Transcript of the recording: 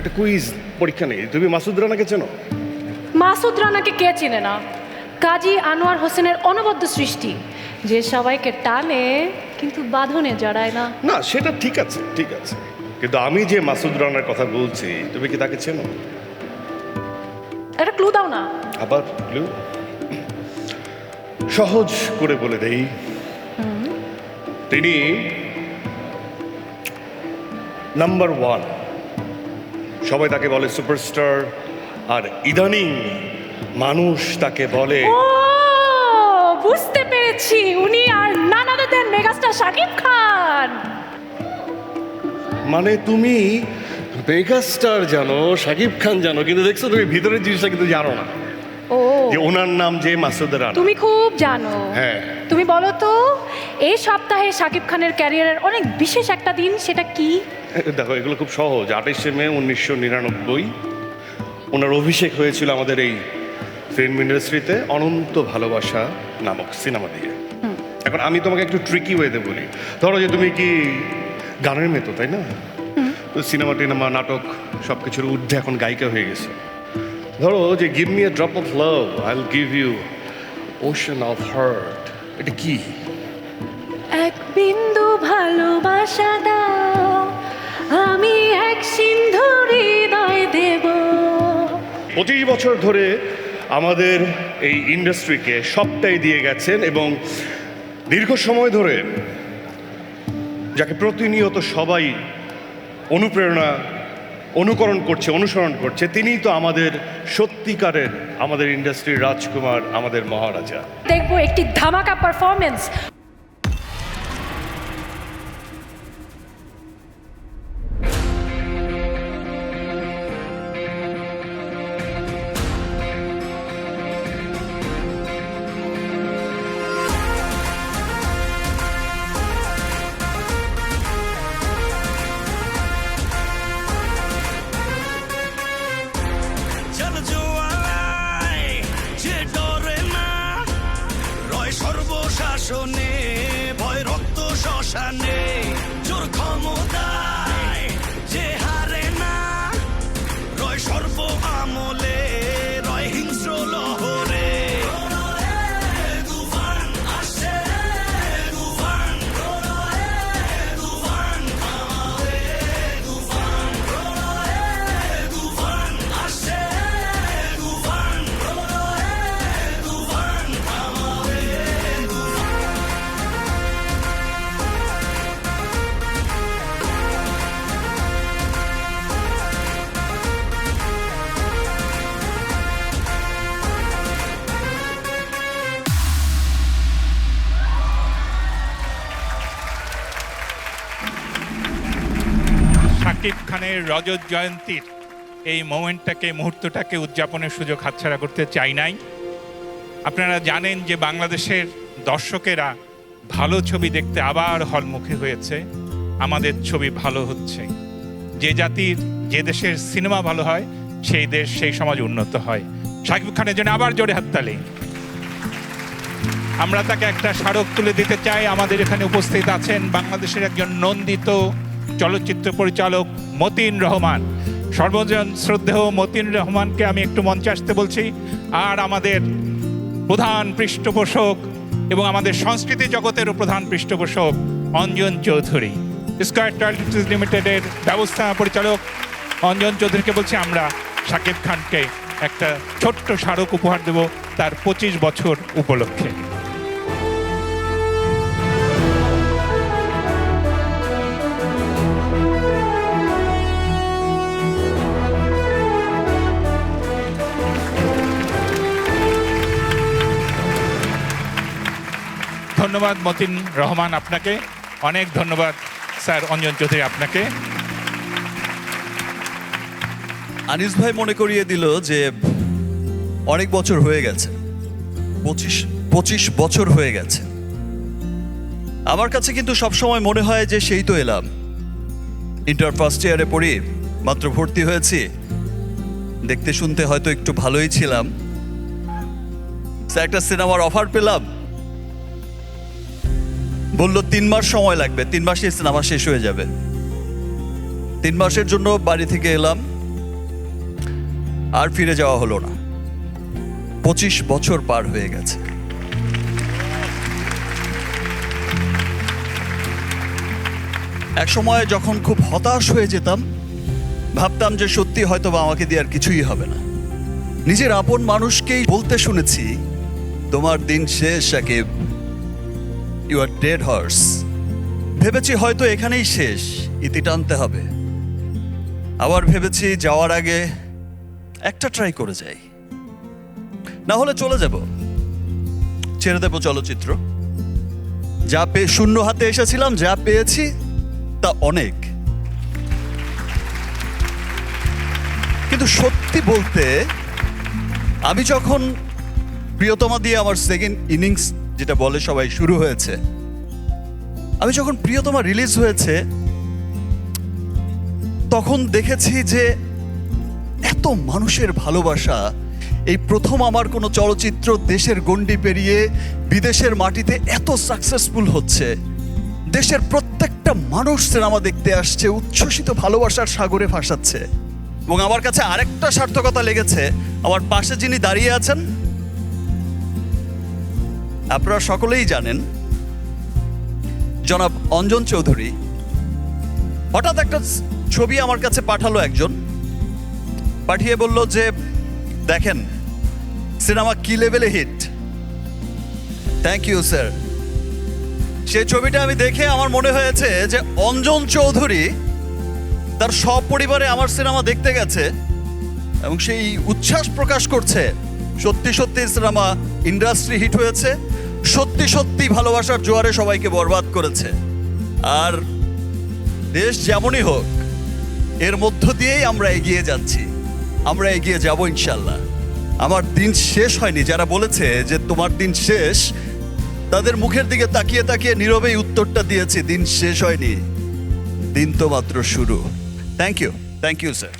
একটা কুইজ পরীক্ষা নেই। তুমি মাসুদ রানাকে চেনো? মাসুদ রানাকে কে চিনে না? কাজী আনোয়ার হোসেনের অনবদ্য সৃষ্টি, যে সবাইকে টানে কিন্তু বাঁধনে জড়ায় না। না, সেটা ঠিক আছে, ঠিক আছে, কিন্তু আমি যে মাসুদ রানার কথা বলছি, তুমি কি তাকে চেনো? একটা ক্লু দাও না। আবার ক্লু? সহজ করে বলে দেই, তিনি নাম্বার 1, সবাই তাকে বলে সুপারস্টার, আর ইদানিং মানুষ তাকে বলে ও বুঝতে পেরেছি, উনি আর নানাদের দেন মেগাস্টার শাকিব খান। মানে তুমি মেগাস্টার জানো, শাকিব খান জানো, কিন্তু দেখছো তুমি ভিতরের জিনিসটা কিন্তু জানো না, ও যে ওনার নাম যে মাসুদ রানা। তুমি খুব জানো। হ্যাঁ। তুমি বলো তো, এই সপ্তাহে শাকিব খানের ক্যারিয়ারের অনেক বিশেষ একটা দিন, সেটা কি? দেখো, এগুলো খুব সহজ। 28শে মে 1999 ওনার অভিষেক হয়েছিল আমাদের এই ফিল্ম ইন্ডাস্ট্রিতে অনন্ত ভালোবাসা নামক সিনেমা দিয়ে। এখন আমি তোমাকে একটু ট্রিকি ওয়েতে বলি, ধরো যে তুমি কি গানের মেতো, তাই না? তো সিনেমা টিনেমা নাটক সব কিছুর ঊর্ধ্বে এখন গায়িকা হয়ে গেছে। ধরো যে give me a drop of love, I will give you ocean of heart, এটা কি? এক বিন্দু ভালোবাসা দাও, আমি এক সিন্ধু হৃদয় দেব। 25 বছর ধরে আমাদের এই ইন্ডাস্ট্রিকে সবটাই দিয়ে গেছেন, এবং দীর্ঘ সময় ধরে যাকে প্রতিনিয়ত সবাই অনুপ্রেরণা অনুকরণ করছে, অনুসরণ করছে, তিনিই তো আমাদের সত্যিকারের আমাদের ইন্ডাস্ট্রির রাজকুমার, আমাদের মহারাজা। দেখবো একটি ধামাকা পারফরমেন্স। সর্বশাসনে ভয় রক্ত শ্মশানে জোর ক্ষমতায় যে হারে না, রয় সর্ব আমলে, রয় হিংস্র লহরে। তুফান আসে, তুফান তুফান আমারে, তুফান তুফান আসে, তুফান তুফান আমারে। শাকিব খানের রজত জয়ন্তীর এই মোমেন্টটাকে, মুহূর্তটাকে উদযাপনের সুযোগ হাতছাড়া করতে চাই নাই। আপনারা জানেন যে বাংলাদেশের দর্শকেরা ভালো ছবি দেখতে আবার হলমুখী হয়েছে। আমাদের ছবি ভালো হচ্ছে। যে জাতির, যে দেশের সিনেমা ভালো হয়, সেই দেশ, সেই সমাজ উন্নত হয়। শাকিব খানের জন্য আবার জোরে হাততালি। আমরা তাকে একটা স্মারক তুলে দিতে চাই। আমাদের এখানে উপস্থিত আছেন বাংলাদেশের একজন নন্দিত চলচ্চিত্র পরিচালক মতিন রহমান। সর্বজন শ্রদ্ধেয় মতিন রহমানকে আমি একটু মঞ্চে আসতে বলছি। আর আমাদের প্রধান পৃষ্ঠপোষক এবং আমাদের সংস্কৃতি জগতেরও প্রধান পৃষ্ঠপোষক অঞ্জন চৌধুরী, স্কয়ার টয়লেটস লিমিটেডের ব্যবস্থা পরিচালক অঞ্জন চৌধুরীকে বলছি আমরা শাকিব খানকে একটা ছোট্ট স্মারক উপহার দেব তার 25 বছর উপলক্ষে। ধন্যবাদ মতিন রহমান আপনাকে, অনেক ধন্যবাদ স্যার অঞ্জন চৌধুরী আপনাকে। আনিস ভাই মনে করিয়ে দিল যে অনেক বছর হয়ে গেছে, 25 বছর হয়ে গেছে। আমার কাছে কিন্তু সবসময় মনে হয় যে সেই তো এলাম, ইন্টার ফার্স্ট ইয়ারে পড়ি, মাত্র ভর্তি হয়েছি, দেখতে শুনতে হয়তো একটু ভালোই ছিলাম, একটা সিনেমার অফার পেলাম, বললো 3 মাস সময় লাগবে, 3 মাসে সিনেমা শেষ হয়ে যাবে। 3 মাসের জন্য বাড়ি থেকে এলাম, আর ফিরে যাওয়া হলো না। 25 বছর পার হয়ে গেছে। এক সময় যখন খুব হতাশ হয়ে যেতাম, ভাবতাম যে সত্যি হয়তো বা আমাকে দিয়ে আর কিছুই হবে না। নিজের আপন মানুষকেই বলতে শুনেছি, তোমার দিন শেষ Shakib, you are dead horse. ভেবেছি হয়তো এখানেই শেষ, ইতি টানতে হবে। আবার ভেবেছি যাওয়ার আগে একটা ট্রাই করে যাই, না হলে চলে যাব, ছেড়ে দেব চলচ্চিত্র। যা পেয়ে শূন্য হাতে এসেছিলাম, যা পেয়েছি তা অনেক। কিন্তু সত্যি বলতে, আমি যখন প্রিয়তমা দিয়ে আমার সেকেন্ড ইনিংস যেটা বলে সবাই শুরু হয়েছে, আমি যখন প্রিয়তমা রিলিজ হয়েছে তখন দেখেছি যে এত মানুষের ভালোবাসা। এই প্রথম আমার কোনো চলচ্চিত্র দেশের গণ্ডি পেরিয়ে বিদেশের মাটিতে এত সাকসেসফুল হচ্ছে। দেশের প্রত্যেকটা মানুষ সিনেমা দেখতে আসছে, উচ্ছ্বসিত ভালোবাসার সাগরে ভাসাচ্ছে। এবং আমার কাছে আরেকটা সার্থকতা লেগেছে, আমার পাশে যিনি দাঁড়িয়ে আছেন আপনারা সকলেই জানেন, জনাব অঞ্জন চৌধুরী। হঠাৎ একটা ছবি আমার কাছে পাঠালো একজন, পাঠিয়ে বলল যে দেখেন সিনেমা কি লেভেলে হিট। Thank you sir. সেই ছবিটা আমি দেখে আমার মনে হয়েছে যে অঞ্জন চৌধুরী তার সপরিবারে আমার সিনেমা দেখতে গেছে এবং সেই উচ্ছ্বাস প্রকাশ করছে। সত্যি সত্যি সিনেমা ইন্ডাস্ট্রি হিট হয়েছে, সত্যি সত্যি ভালোবাসার জোয়ারে সবাইকে বরবাদ করেছে। আর দেশ যেমনই হোক, এর মধ্য দিয়েই আমরা এগিয়ে যাচ্ছি, আমরা এগিয়ে যাব ইনশাল্লাহ। আমার দিন শেষ হয়নি। যারা বলেছে যে তোমার দিন শেষ, তাদের মুখের দিকে তাকিয়ে তাকিয়ে নীরবেই উত্তরটা দিয়েছি, দিন শেষ হয়নি, দিন তো মাত্র শুরু। Thank you sir.